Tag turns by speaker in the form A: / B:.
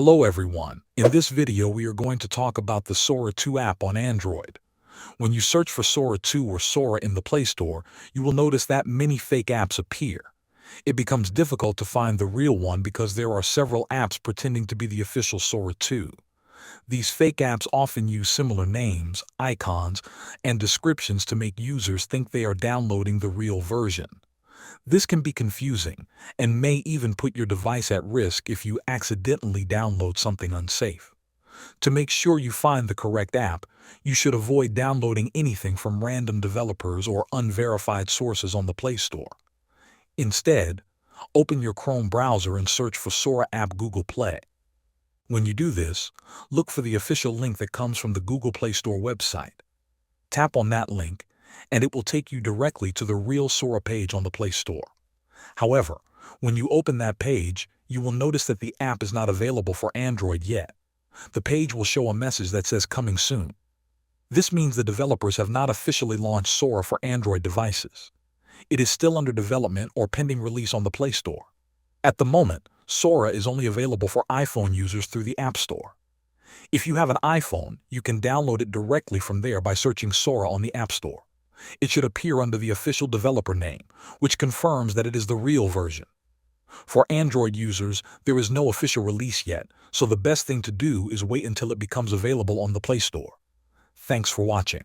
A: Hello everyone. In this video we are going to talk about the Sora 2 app on Android. When you search for Sora 2 or Sora in the Play Store, you will notice that many fake apps appear. It becomes difficult to find the real one because there are several apps pretending to be the official Sora 2. These fake apps often use similar names, icons, and descriptions to make users think they are downloading the real version. This can be confusing and may even put your device at risk if you accidentally download something unsafe. To make sure you find the correct app, you should avoid downloading anything from random developers or unverified sources on the Play Store. Instead, open your Chrome browser and search for Sora app Google Play. When you do this, look for the official link that comes from the Google Play Store website. Tap on that link, and it will take you directly to the real Sora page on the Play Store. However, when you open that page, you will notice that the app is not available for Android yet. The page will show a message that says "Coming soon." This means the developers have not officially launched Sora for Android devices. It is still under development or pending release on the Play Store. At the moment, Sora is only available for iPhone users through the App Store. If you have an iPhone, you can download it directly from there by searching Sora on the App Store. It should appear under the official developer name, which confirms that it is the real version. For Android users, there is no official release yet, so the best thing to do is wait until it becomes available on the Play Store. Thanks for watching.